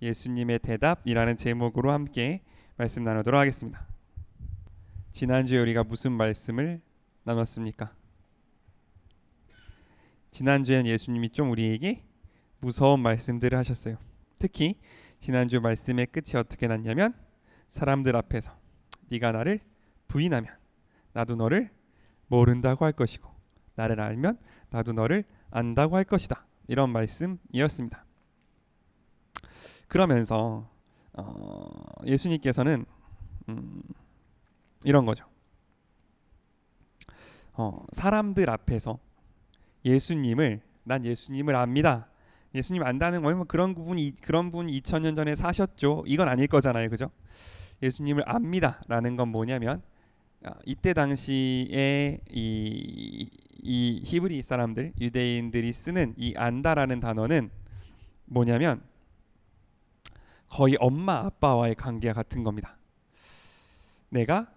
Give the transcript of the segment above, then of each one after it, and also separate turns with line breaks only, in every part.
예수님의 대답이라는 제목으로 함께 말씀 나누도록 하겠습니다. 지난주에 우리가 무슨 말씀을 나눴습니까? 지난주에는 예수님이 좀 우리에게 무서운 말씀들을 하셨어요. 특히 지난주 말씀의 끝이 어떻게 났냐면 사람들 앞에서 네가 나를 부인하면 나도 너를 모른다고 할 것이고 나를 알면 나도 너를 안다고 할 것이다. 이런 말씀이었습니다. 그러면서 예수님께서는 이런 거죠. 사람들 앞에서 난 예수님을 압니다. 예수님 안다는 건 그런 분 2000년 전에 사셨죠. 이건 아닐 거잖아요, 그죠? 예수님을 압니다라는 건 뭐냐면 이때 당시에 이 히브리 사람들, 유대인들이 쓰는 이 안다라는 단어는 뭐냐면 거의 엄마 아빠와의 관계와 같은 겁니다. 내가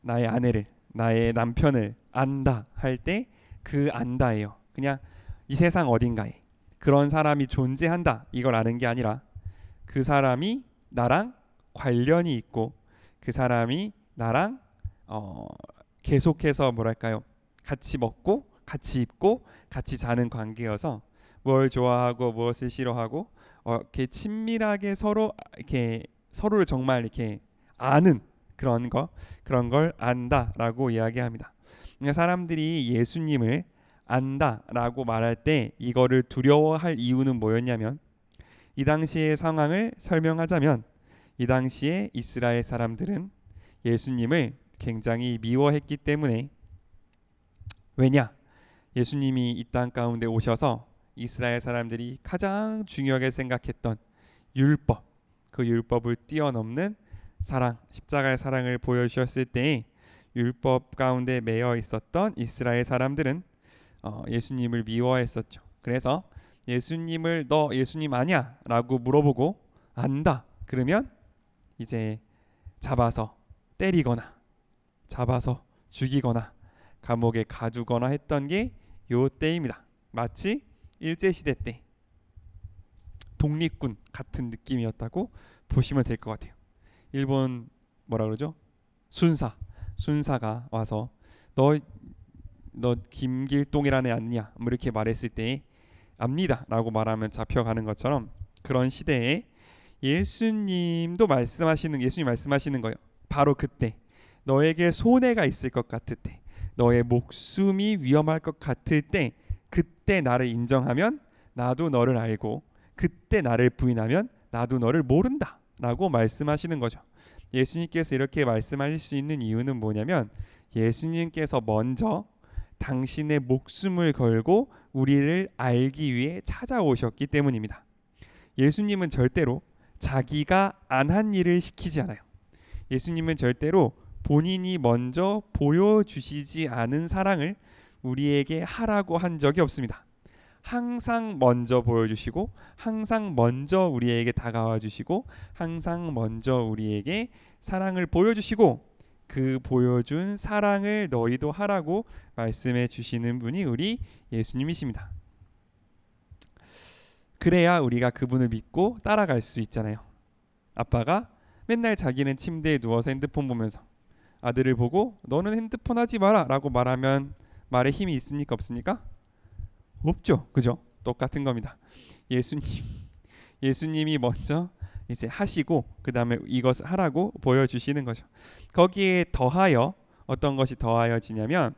나의 아내를, 나의 남편을 안다 할 때 그 안다예요. 그냥 이 세상 어딘가에 그런 사람이 존재한다 이걸 아는 게 아니라 그 사람이 나랑 관련이 있고 그 사람이 나랑 계속해서 뭐랄까요, 같이 먹고 같이 입고 같이 자는 관계여서 뭘 좋아하고 무엇을 싫어하고 이렇게 친밀하게 서로를 정말 이렇게 아는 그런 걸 안다라고 이야기합니다. 그러니까 사람들이 예수님을 안다라고 말할 때 이거를 두려워할 이유는 뭐였냐면 이 당시의 상황을 설명하자면 이 당시에 이스라엘 사람들은 예수님을 굉장히 미워했기 때문에, 왜냐? 예수님이 이 땅 가운데 오셔서 이스라엘 사람들이 가장 중요하게 생각했던 율법, 그 율법을 뛰어넘는 사랑, 십자가의 사랑을 보여주셨을 때 율법 가운데 매여 있었던 이스라엘 사람들은 예수님을 미워했었죠. 그래서 예수님을 너 예수님 아냐? 라고 물어보고 안다 그러면 이제 잡아서 때리거나 잡아서 죽이거나 감옥에 가두거나 했던 게 요 때입니다. 마치 일제시대 때 독립군 같은 느낌이었다고 보시면 될 것 같아요. 일본 뭐라 그러죠? 순사가 와서 너 김길동이라는 애 아니냐 뭐 이렇게 말했을 때 압니다 라고 말하면 잡혀가는 것처럼 그런 시대에 예수님 말씀하시는 거예요. 바로 그때 너에게 손해가 있을 것 같을 때, 너의 목숨이 위험할 것 같을 때, 그때 나를 인정하면 나도 너를 알고 그때 나를 부인하면 나도 너를 모른다 라고 말씀하시는 거죠. 예수님께서 이렇게 말씀하실 수 있는 이유는 뭐냐면 예수님께서 먼저 당신의 목숨을 걸고 우리를 알기 위해 찾아오셨기 때문입니다. 예수님은 절대로 자기가 안 한 일을 시키지 않아요. 예수님은 절대로 본인이 먼저 보여주시지 않은 사랑을 우리에게 하라고 한 적이 없습니다. 항상 먼저 보여주시고 항상 먼저 우리에게 다가와 주시고 항상 먼저 우리에게 사랑을 보여주시고 그 보여준 사랑을 너희도 하라고 말씀해 주시는 분이 우리 예수님이십니다. 그래야 우리가 그분을 믿고 따라갈 수 있잖아요. 아빠가 맨날 자기는 침대에 누워서 핸드폰 보면서 아들을 보고 너는 핸드폰 하지 마라 라고 말하면 말에 힘이 있습니까 없습니까? 없죠. 그죠? 똑같은 겁니다. 예수님이 먼저 이제 하시고 그 다음에 이것을 하라고 보여주시는 거죠. 거기에 더하여 어떤 것이 더하여지냐면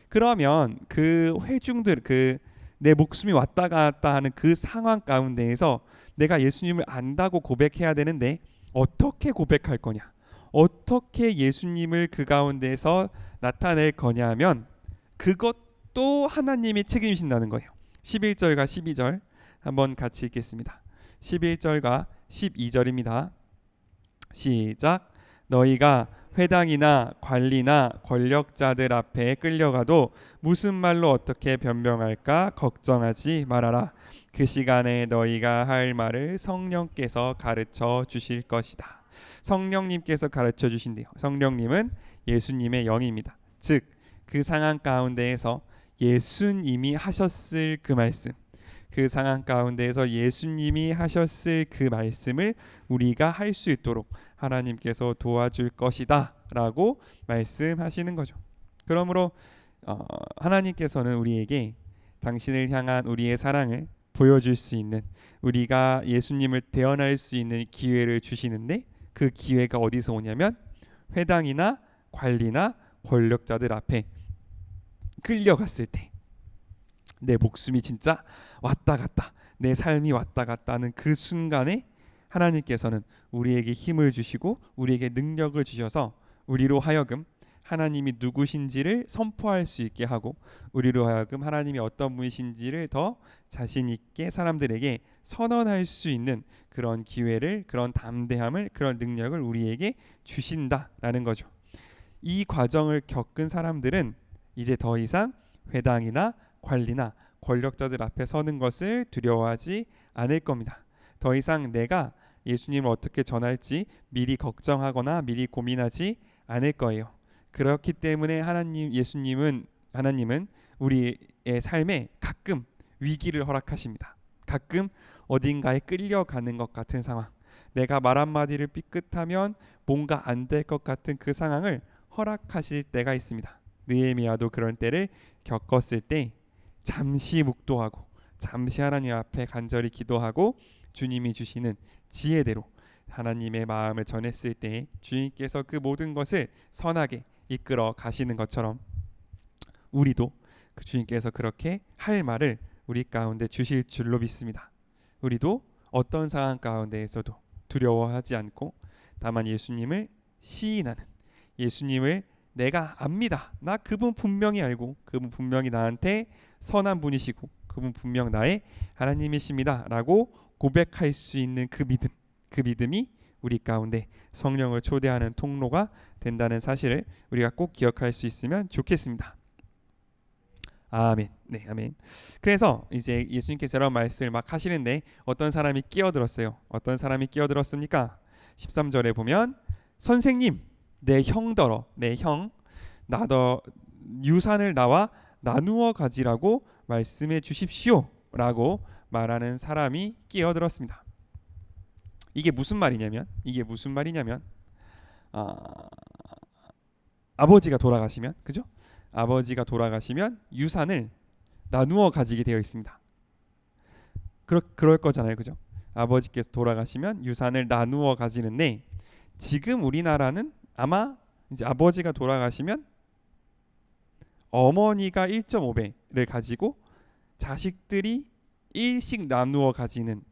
그러면 그 회중들, 내 목숨이 왔다 갔다 하는 그 상황 가운데에서 내가 예수님을 안다고 고백해야 되는데 어떻게 고백할 거냐, 어떻게 예수님을 그 가운데서 나타낼 거냐면 그것도 하나님이 책임지신다는 거예요. 11절과 12절 한번 같이 읽겠습니다. 11절과 12절입니다. 시작. 너희가 회당이나 관리나 권력자들 앞에 끌려가도 무슨 말로 어떻게 변명할까 걱정하지 말아라. 그 시간에 너희가 할 말을 성령께서 가르쳐 주실 것이다. 성령님께서 가르쳐 주신대요. 성령님은 예수님의 영입니다. 즉 그 상황 가운데에서 예수님이 하셨을 그 말씀, 그 상황 가운데에서 예수님이 하셨을 그 말씀을 우리가 할 수 있도록 하나님께서 도와줄 것이다 라고 말씀하시는 거죠. 그러므로 하나님께서는 우리에게 당신을 향한 우리의 사랑을 보여줄 수 있는, 우리가 예수님을 대언할 수 있는 기회를 주시는데, 그 기회가 어디서 오냐면 회당이나 관리나 권력자들 앞에 끌려갔을 때, 내 목숨이 진짜 왔다 갔다, 내 삶이 왔다 갔다 하는 그 순간에 하나님께서는 우리에게 힘을 주시고 우리에게 능력을 주셔서 우리로 하여금 하나님이 누구신지를 선포할 수 있게 하고, 우리로 하여금 하나님이 어떤 분이신지를 더 자신 있게 사람들에게 선언할 수 있는 그런 기회를, 그런 담대함을, 그런 능력을 우리에게 주신다라는 거죠. 이 과정을 겪은 사람들은 이제 더 이상 회당이나 관리나 권력자들 앞에 서는 것을 두려워하지 않을 겁니다. 더 이상 내가 예수님을 어떻게 전할지 미리 걱정하거나 미리 고민하지 않을 거예요. 그렇기 때문에 하나님은 우리의 삶에 가끔 위기를 허락하십니다. 가끔 어딘가에 끌려가는 것 같은 상황, 내가 말 한마디를 삐끗하면 뭔가 안 될 것 같은 그 상황을 허락하실 때가 있습니다. 느헤미야도 그런 때를 겪었을 때 잠시 묵도하고 잠시 하나님 앞에 간절히 기도하고 주님이 주시는 지혜대로 하나님의 마음을 전했을 때 주님께서 그 모든 것을 선하게 이끌어 가시는 것처럼 우리도 그 주님께서 그렇게 할 말을 우리 가운데 주실 줄로 믿습니다. 우리도 어떤 상황 가운데에서도 두려워하지 않고 다만 예수님을 시인하는, 예수님을 내가 압니다, 나 그분 분명히 알고 그분 분명히 나한테 선한 분이시고 그분 분명 나의 하나님이십니다 라고 고백할 수 있는 그 믿음, 그 믿음이 우리 가운데 성령을 초대하는 통로가 된다는 사실을 우리가 꼭 기억할 수 있으면 좋겠습니다. 아멘. 네, 아멘. 그래서 이제 예수님께서 이런 말씀을 막 하시는데 어떤 사람이 끼어들었어요. 어떤 사람이 끼어들었습니까? 13절에 보면 선생님, 내 형더러, 내 형, 나더 유산을 나와 나누어 가지라고 말씀해 주십시오 라고 말하는 사람이 끼어들었습니다. 이게 무슨 말이냐면 아버지가 돌아가시면, 그죠? 아버지가 돌아가시면 유산을 나누어 가지게 되어 있습니다. 그럴 거잖아요, 그죠? 아버지께서 돌아가시면 유산을 나누어 가지는데, 지금 우리나라는 아마 이제 아버지가 돌아가시면 어머니가 1.5배를 가지고 자식들이 1씩 나누어 가지는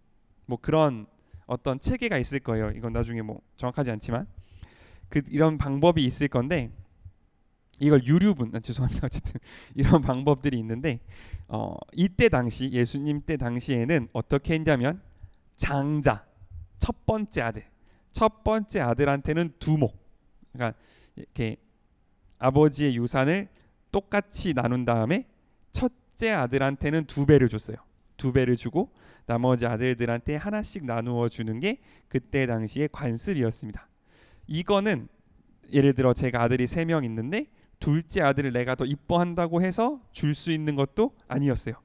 뭐 그런 어떤 체계가 있을 거예요. 이건 나중에 뭐 정확하지 않지만 이런 방법이 있을 건데, 이걸 죄송합니다. 어쨌든 이런 방법들이 있는데 이때 당시 예수님 때 당시에는 어떻게 했냐면 장자, 첫 번째 아들한테는 두목, 그러니까 이렇게 아버지의 유산을 똑같이 나눈 다음에 첫째 아들한테는 2배를 줬어요. 2배를 주고 나머지 아들들한테 하나씩 나누어 주는 게 그때 당시의 관습이었습니다. 이거는 예를 들어 제가 아들이 3명 있는데 둘째 아들을 내가 더 이뻐한다고 해서 줄 수 있는 것도 아니었어요.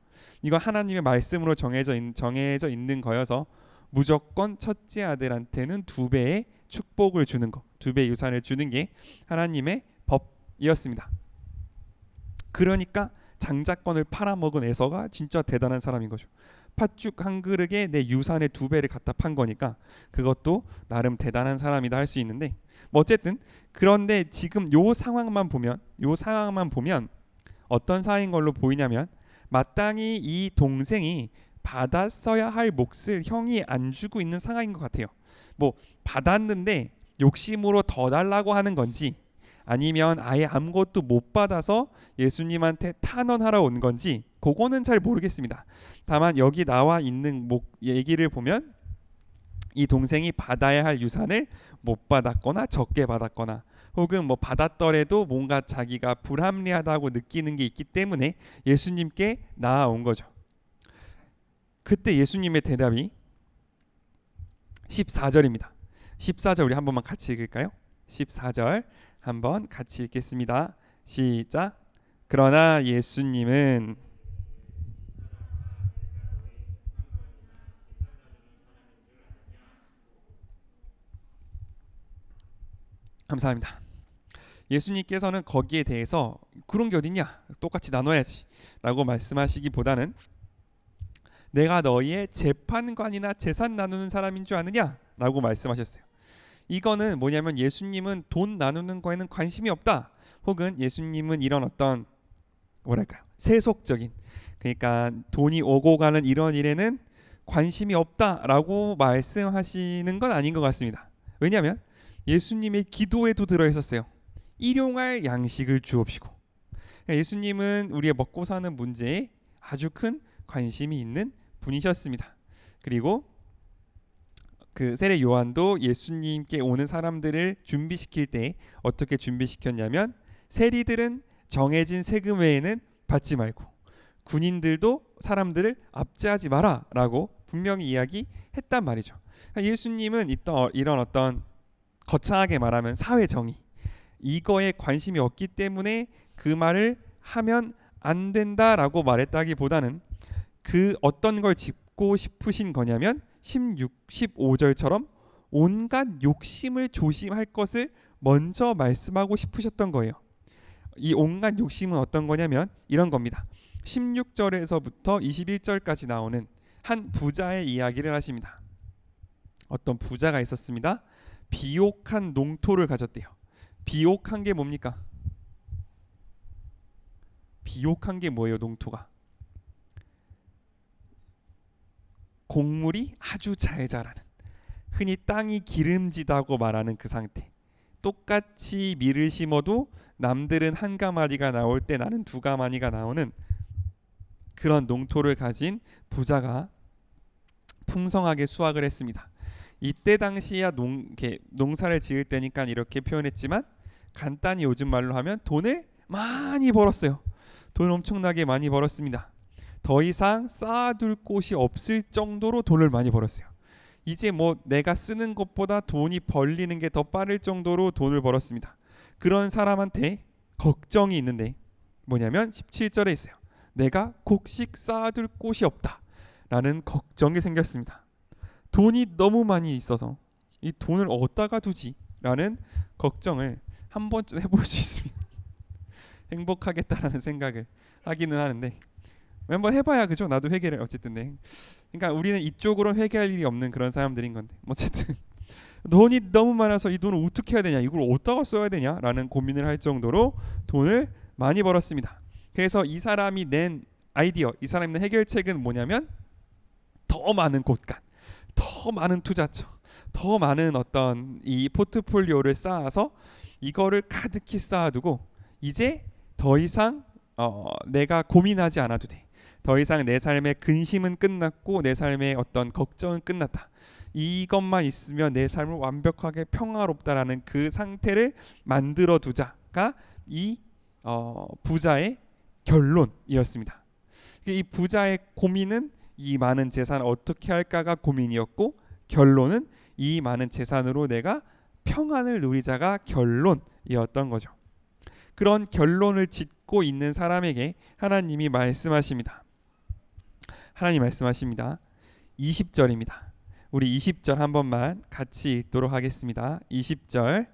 이건 하나님의 말씀으로 정해져 있는 거여서 무조건 첫째 아들한테는 2배의 축복을 주는 거, 2배 유산을 주는 게 하나님의 법이었습니다. 그러니까 장자권을 팔아먹은 에서가 진짜 대단한 사람인 거죠. 팥죽 한 그릇에 내 유산의 2배를 갖다 판 거니까 그것도 나름 대단한 사람이다 할 수 있는데, 뭐 어쨌든 그런데 지금 요 상황만 보면 어떤 상황인 걸로 보이냐면 마땅히 이 동생이 받았어야 할 몫을 형이 안 주고 있는 상황인 것 같아요. 뭐 받았는데 욕심으로 더 달라고 하는 건지, 아니면 아예 아무것도 못 받아서 예수님한테 탄원하러 온 건지 그거는 잘 모르겠습니다. 다만 여기 나와 있는 얘기를 보면 이 동생이 받아야 할 유산을 못 받았거나 적게 받았거나, 혹은 뭐 받았더라도 뭔가 자기가 불합리하다고 느끼는 게 있기 때문에 예수님께 나아온 거죠. 그때 예수님의 대답이 14절입니다. 14절 우리 한 번만 같이 읽을까요? 14절 한번 같이 읽겠습니다. 시작. 그러나 예수님은 감사합니다. 예수님께서는 거기에 대해서 그런 게 어딨냐, 똑같이 나눠야지 라고 말씀하시기보다는 내가 너희의 재판관이나 재산 나누는 사람인 줄 아느냐 라고 말씀하셨어요. 이거는 뭐냐면 예수님은 돈 나누는 거에는 관심이 없다, 혹은 예수님은 이런 어떤 뭐랄까요, 세속적인, 그러니까 돈이 오고 가는 이런 일에는 관심이 없다라고 말씀하시는 건 아닌 것 같습니다. 왜냐하면 예수님의 기도에도 들어있었어요. 일용할 양식을 주옵시고. 예수님은 우리의 먹고 사는 문제에 아주 큰 관심이 있는 분이셨습니다. 그리고 그 세례 요한도 예수님께 오는 사람들을 준비시킬 때 어떻게 준비시켰냐면, 세리들은 정해진 세금 외에는 받지 말고 군인들도 사람들을 압제하지 마라 라고 분명히 이야기했단 말이죠. 예수님은 이런 어떤 거창하게 말하면 사회 정의, 이거에 관심이 없기 때문에 그 말을 하면 안 된다라고 말했다기보다는 그 어떤 걸 짚고 싶으신 거냐면 16, 15절처럼 온갖 욕심을 조심할 것을 먼저 말씀하고 싶으셨던 거예요. 이 온갖 욕심은 어떤 거냐면 이런 겁니다. 16절에서부터 21절까지 나오는 한 부자의 이야기를 하십니다. 어떤 부자가 있었습니다. 비옥한 농토를 가졌대요. 비옥한 게 뭡니까? 비옥한 게 뭐예요? 농토가 곡물이 아주 잘 자라는, 흔히 땅이 기름지다고 말하는 그 상태. 똑같이 밀을 심어도 남들은 한 가마니가 나올 때 나는 두 가마니가 나오는 그런 농토를 가진 부자가 풍성하게 수확을 했습니다. 이때 당시야 농사를 지을 때니까 이렇게 표현했지만, 간단히 요즘 말로 하면 돈을 많이 벌었어요. 돈 엄청나게 많이 벌었습니다. 더 이상 쌓아둘 곳이 없을 정도로 돈을 많이 벌었어요. 이제 뭐 내가 쓰는 것보다 돈이 벌리는 게 더 빠를 정도로 돈을 벌었습니다. 그런 사람한테 걱정이 있는데 뭐냐면 17절에 있어요. 내가 곡식 쌓아둘 곳이 없다 라는 걱정이 생겼습니다. 돈이 너무 많이 있어서 이 돈을 어디다가 두지? 라는 걱정을 한 번쯤 해볼 수 있습니다. 행복하겠다라는 생각을 하기는 하는데 한번 해봐야 그죠? 나도 회개를 어쨌든 그러니까 우리는 이쪽으로 회개할 일이 없는 그런 사람들인 건데 어쨌든 돈이 너무 많아서 이 돈을 어떻게 해야 되냐, 이걸 어디다가 써야 되냐 라는 고민을 할 정도로 돈을 많이 벌었습니다. 그래서 이 사람이 낸 아이디어, 이 사람이 낸 해결책은 뭐냐면 더 많은 곳간, 더 많은 투자처, 더 많은 어떤 이 포트폴리오를 쌓아서 이거를 가득히 쌓아두고 이제 더 이상 내가 고민하지 않아도 돼. 더 이상 내 삶의 근심은 끝났고 내 삶의 어떤 걱정은 끝났다. 이것만 있으면 내 삶을 완벽하게 평화롭다라는 그 상태를 만들어 두자가 이 부자의 결론이었습니다. 이 부자의 고민은 이 많은 재산을 어떻게 할까가 고민이었고, 결론은 이 많은 재산으로 내가 평안을 누리자가 결론이었던 거죠. 그런 결론을 짓고 있는 사람에게 하나님이 말씀하십니다. 하나님 말씀하십니다. 20절입니다. 우리 20절 한 번만 같이 읽도록 하겠습니다. 20절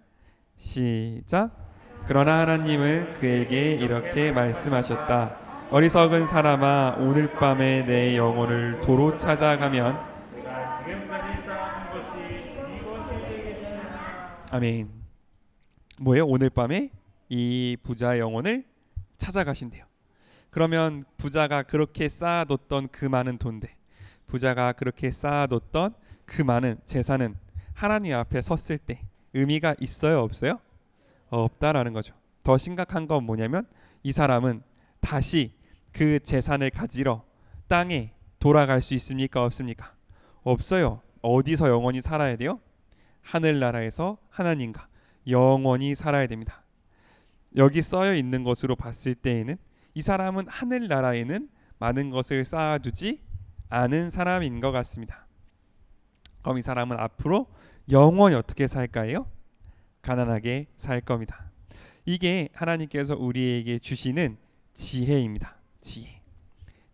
시작. 그러나 하나님은 그에게 이렇게 말씀하셨다. 어리석은 사람아, 오늘 밤에 내 영혼을 도로 찾아가면
내가 지금까지 쌓은 것이 이것이 되겠느냐.
아멘. 뭐예요? 오늘 밤에 이 부자의 영혼을 찾아가신대요. 그러면 부자가 그렇게 쌓아뒀던 그 많은 돈들, 부자가 그렇게 쌓아뒀던 그 많은 재산은 하나님 앞에 섰을 때 의미가 있어요? 없어요? 없다라는 거죠. 더 심각한 건 뭐냐면 이 사람은 다시 그 재산을 가지러 땅에 돌아갈 수 있습니까? 없습니까? 없어요. 어디서 영원히 살아야 돼요? 하늘나라에서 하나님과 영원히 살아야 됩니다. 여기 써여 있는 것으로 봤을 때에는 이 사람은 하늘나라에는 많은 것을 쌓아두지 않은 사람인 것 같습니다. 그럼 이 사람은 앞으로 영원히 어떻게 살까요? 가난하게 살 겁니다. 이게 하나님께서 우리에게 주시는 지혜입니다.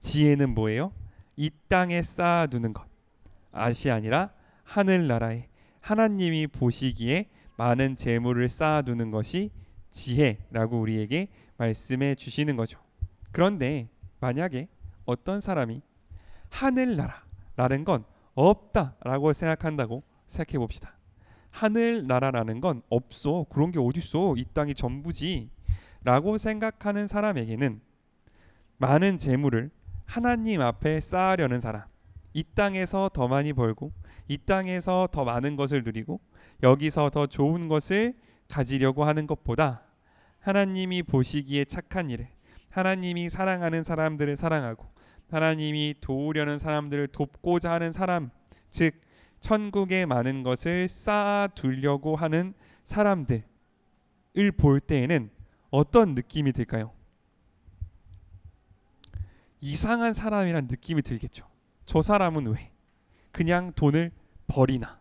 지혜는 뭐예요? 이 땅에 쌓아두는 것이 아니라 하늘나라에 하나님이 보시기에 많은 재물을 쌓아두는 것이 지혜라고 우리에게 말씀해 주시는 거죠. 그런데 만약에 어떤 사람이 하늘나라라는 건 없다라고 생각한다고 생각해 봅시다. 하늘나라라는 건 없어. 그런 게 어딨어. 이 땅이 전부지. 라고 생각하는 사람에게는 많은 재물을 하나님 앞에 쌓으려는 사람, 이 땅에서 더 많이 벌고 이 땅에서 더 많은 것을 누리고 여기서 더 좋은 것을 가지려고 하는 것보다 하나님이 보시기에 착한 일을, 하나님이 사랑하는 사람들을 사랑하고 하나님이 도우려는 사람들을 돕고자 하는 사람, 즉 천국에 많은 것을 쌓아두려고 하는 사람들을 볼 때에는 어떤 느낌이 들까요? 이상한 사람이란 느낌이 들겠죠. 저 사람은 왜 그냥 돈을 버리나?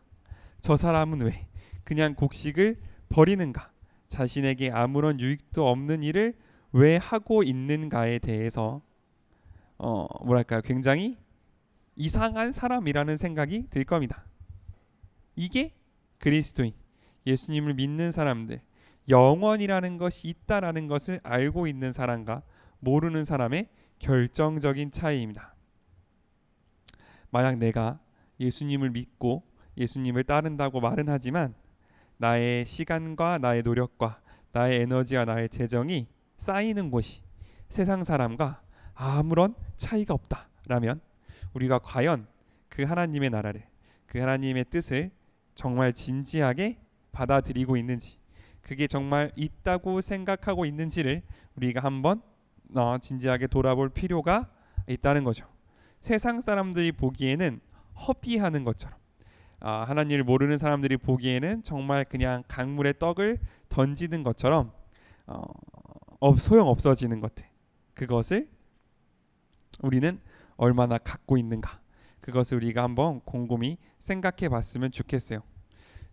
저 사람은 왜 그냥 곡식을 버리는가? 자신에게 아무런 유익도 없는 일을 왜 하고 있는가에 대해서 뭐랄까요? 굉장히 이상한 사람이라는 생각이 들 겁니다. 이게 그리스도인, 예수님을 믿는 사람들, 영원이라는 것이 있다라는 것을 알고 있는 사람과 모르는 사람의 결정적인 차이입니다. 만약 내가 예수님을 믿고 예수님을 따른다고 말은 하지만 나의 시간과 나의 노력과 나의 에너지와 나의 재정이 쌓이는 곳이 세상 사람과 아무런 차이가 없다라면 우리가 과연 그 하나님의 나라를, 그 하나님의 뜻을 정말 진지하게 받아들이고 있는지, 그게 정말 있다고 생각하고 있는지를 우리가 한번 진지하게 돌아볼 필요가 있다는 거죠. 세상 사람들이 보기에는 허비하는 것처럼, 하나님을 모르는 사람들이 보기에는 정말 그냥 강물에 떡을 던지는 것처럼 소용 없어지는 것들, 그것을 우리는 얼마나 갖고 있는가, 그것을 우리가 한번 곰곰이 생각해 봤으면 좋겠어요.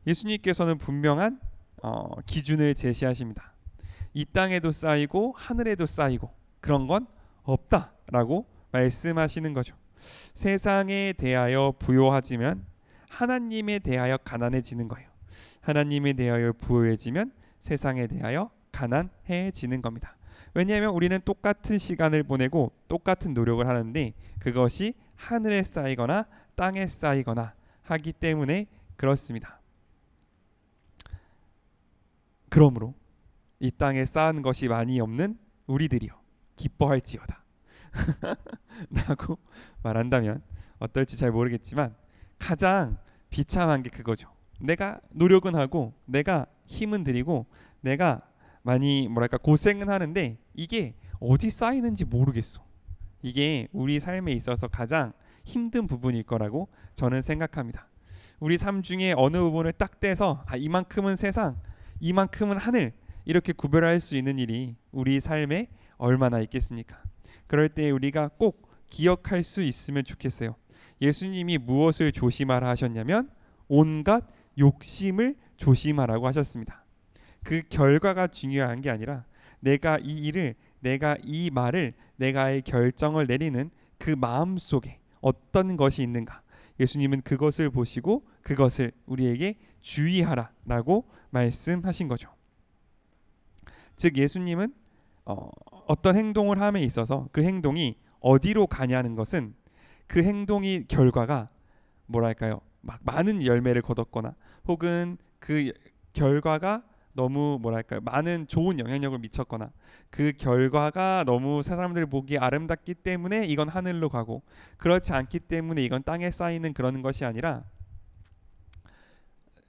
예수님께서는 분명한 기준을 제시하십니다. 이 땅에도 쌓이고 하늘에도 쌓이고 그런 건 없다라고 말씀하시는 거죠. 세상에 대하여 부요하지면 하나님에 대하여 가난해지는 거예요. 하나님에 대하여 부요해지면 세상에 대하여 가난해지는 겁니다. 왜냐하면 우리는 똑같은 시간을 보내고 똑같은 노력을 하는데 그것이 하늘에 쌓이거나 땅에 쌓이거나 하기 때문에 그렇습니다. 그러므로 이 땅에 쌓은 것이 많이 없는 우리들이요 기뻐할지어다 라고 말한다면 어떨지 잘 모르겠지만 가장 비참한 게 그거죠. 내가 노력은 하고 내가 힘은 들이고 내가 많이 고생은 하는데 이게 어디 쌓이는지 모르겠어. 이게 우리 삶에 있어서 가장 힘든 부분일 거라고 저는 생각합니다. 우리 삶 중에 어느 부분을 딱 떼서 이만큼은 세상, 이만큼은 하늘 이렇게 구별할 수 있는 일이 우리 삶에 얼마나 있겠습니까? 그럴 때 우리가 꼭 기억할 수 있으면 좋겠어요. 예수님이 무엇을 조심하라 하셨냐면 온갖 욕심을 조심하라고 하셨습니다. 그 결과가 중요한 게 아니라 내가 이 일을, 내가 이 말을, 내가의 결정을 내리는 그 마음 속에 어떤 것이 있는가, 예수님은 그것을 보시고 그것을 우리에게 주의하라라고 말씀하신 거죠. 즉 예수님은 어떤 행동을 함에 있어서 그 행동이 어디로 가냐는 것은 그 행동이 결과가 막 많은 열매를 거뒀거나 혹은 그 결과가 너무 많은 좋은 영향력을 미쳤거나 그 결과가 너무 사람들 보기에 아름답기 때문에 이건 하늘로 가고 그렇지 않기 때문에 이건 땅에 쌓이는 그런 것이 아니라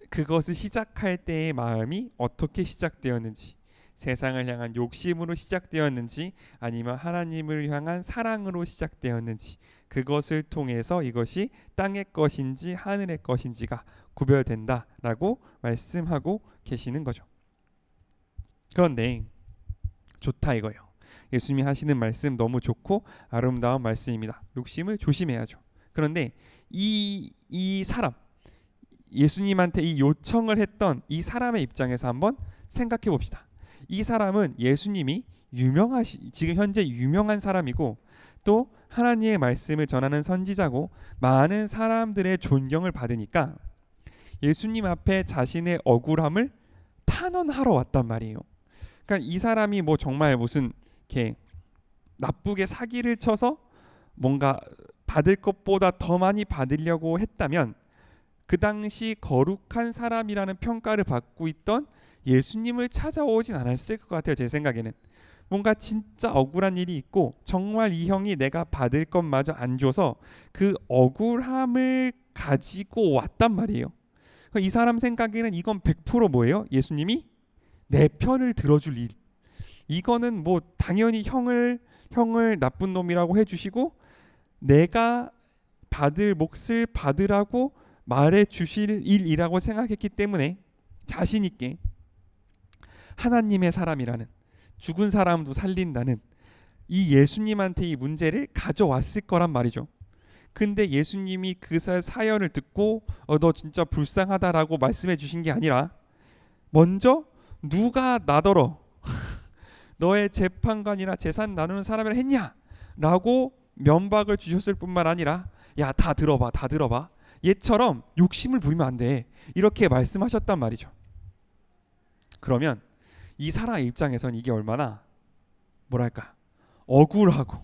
그것을 시작할 때의 마음이 어떻게 시작되었는지, 세상을 향한 욕심으로 시작되었는지 아니면 하나님을 향한 사랑으로 시작되었는지, 그것을 통해서 이것이 땅의 것인지 하늘의 것인지가 구별된다라고 말씀하고 계시는 거죠. 그런데 좋다 이거예요. 예수님이 하시는 말씀 너무 좋고 아름다운 말씀입니다. 욕심을 조심해야죠. 그런데 이 사람, 예수님한테 이 요청을 했던 이 사람의 입장에서 한번 생각해 봅시다. 이 사람은 예수님이 지금 현재 유명한 사람이고 또 하나님의 말씀을 전하는 선지자고 많은 사람들의 존경을 받으니까 예수님 앞에 자신의 억울함을 탄원하러 왔단 말이에요. 그러니까 이 사람이 뭐 정말 무슨 이렇게 나쁘게 사기를 쳐서 뭔가 받을 것보다 더 많이 받으려고 했다면 그 당시 거룩한 사람이라는 평가를 받고 있던 예수님을 찾아오진 않았을 것 같아요. 제 생각에는 뭔가 진짜 억울한 일이 있고 정말 이 형이 내가 받을 것마저 안 줘서 그 억울함을 가지고 왔단 말이에요. 이 사람 생각에는 이건 100% 뭐예요? 예수님이 내 편을 들어줄 일. 이거는 뭐 당연히 형을 나쁜 놈이라고 해주시고 내가 받을 몫을 받으라고 말해 주실 일이라고 생각했기 때문에 자신 있게 하나님의 사람이라는, 죽은 사람도 살린다는 이 예수님한테 이 문제를 가져왔을 거란 말이죠. 근데 예수님이 그 사연을 듣고 너 진짜 불쌍하다라고 말씀해 주신 게 아니라 먼저 누가 나더러 너의 재판관이나 재산 나누는 사람이라 했냐? 라고 면박을 주셨을 뿐만 아니라 야, 다 들어봐, 다 들어봐. 얘처럼 욕심을 부리면 안 돼. 이렇게 말씀하셨단 말이죠. 그러면 이 사람 입장에선 이게 얼마나 뭐랄까 억울하고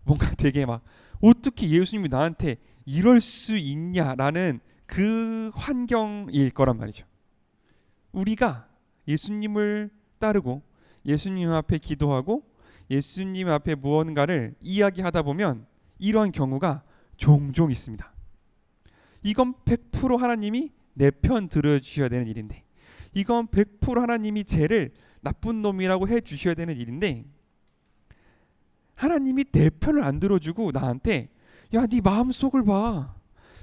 뭔가 되게 막 어떻게 예수님이 나한테 이럴 수 있냐라는 그 환경일 거란 말이죠. 우리가 예수님을 따르고 예수님 앞에 기도하고 예수님 앞에 무언가를 이야기하다 보면 이런 경우가 종종 있습니다. 이건 100% 하나님이 내 편 들어주셔야 되는 일인데, 이건 100% 하나님이 쟤를 나쁜 놈이라고 해주셔야 되는 일인데, 하나님이 내 편을 안 들어주고 나한테 야, 네 마음속을 봐,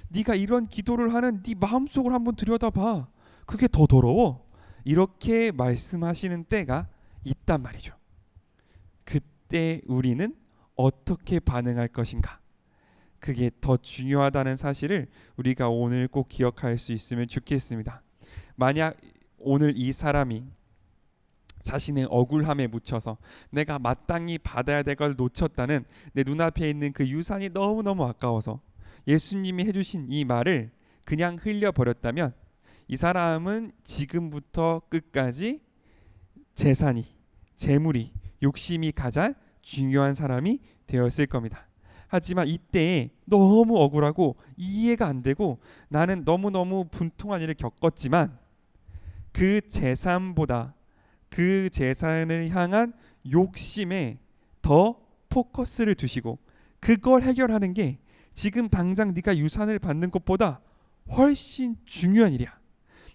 네가 이런 기도를 하는 네 마음속을 한번 들여다봐, 그게 더 더러워, 이렇게 말씀하시는 때가 있단 말이죠. 그때 우리는 어떻게 반응할 것인가, 그게 더 중요하다는 사실을 우리가 오늘 꼭 기억할 수 있으면 좋겠습니다. 만약 오늘 이 사람이 자신의 억울함에 묻혀서 내가 마땅히 받아야 될 걸 놓쳤다는 내 눈앞에 있는 그 유산이 너무너무 아까워서 예수님이 해주신 이 말을 그냥 흘려버렸다면 이 사람은 지금부터 끝까지 재산이, 재물이, 욕심이 가장 중요한 사람이 되었을 겁니다. 하지만 이때에 너무 억울하고 이해가 안 되고 나는 너무너무 분통한 일을 겪었지만 그 재산보다 그 재산을 향한 욕심에 더 포커스를 두시고 그걸 해결하는 게 지금 당장 네가 유산을 받는 것보다 훨씬 중요한 일이야.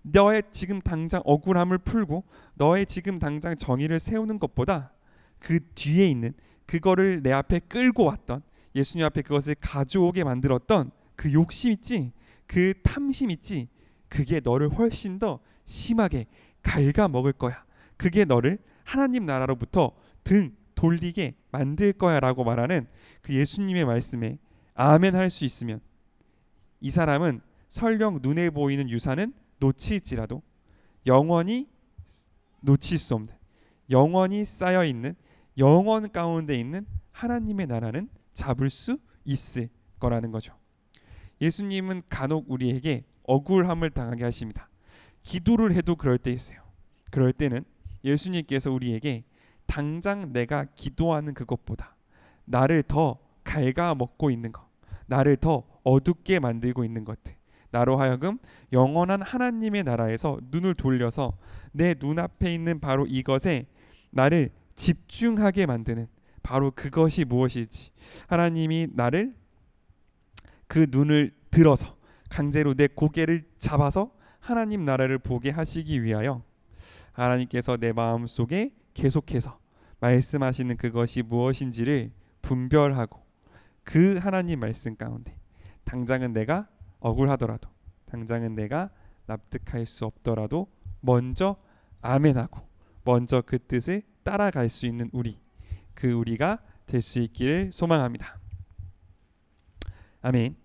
너의 지금 당장 억울함을 풀고 너의 지금 당장 정의를 세우는 것보다 그 뒤에 있는 그거를 내 앞에 끌고 왔던, 예수님 앞에 그것을 가져오게 만들었던 그 욕심 있지, 그 탐심 있지, 그게 너를 훨씬 더 심하게 갉아먹을 거야. 그게 너를 하나님 나라로부터 등 돌리게 만들 거야 라고 말하는 그 예수님의 말씀에 아멘 할 수 있으면 이 사람은 설령 눈에 보이는 유산은 놓칠지라도 영원히 놓칠 수 없는, 영원히 쌓여있는, 영원 가운데 있는 하나님의 나라는 잡을 수 있을 거라는 거죠. 예수님은 간혹 우리에게 억울함을 당하게 하십니다. 기도를 해도 그럴 때 있어요. 그럴 때는 예수님께서 우리에게 당장 내가 기도하는 그것보다 나를 더 갉아먹고 있는 것, 나를 더 어둡게 만들고 있는 것들, 나로 하여금 영원한 하나님의 나라에서 눈을 돌려서 내 눈앞에 있는 바로 이것에 나를 집중하게 만드는 바로 그것이 무엇일지, 하나님이 나를 그 눈을 들어서 강제로 내 고개를 잡아서 하나님 나라를 보게 하시기 위하여 하나님께서 내 마음속에 계속해서 말씀하시는 그것이 무엇인지를 분별하고 그 하나님 말씀 가운데 당장은 내가 억울하더라도, 당장은 내가 납득할 수 없더라도 먼저 아멘하고 먼저 그 뜻을 따라갈 수 있는 우리, 그 우리가 될 수 있기를 소망합니다. 아멘.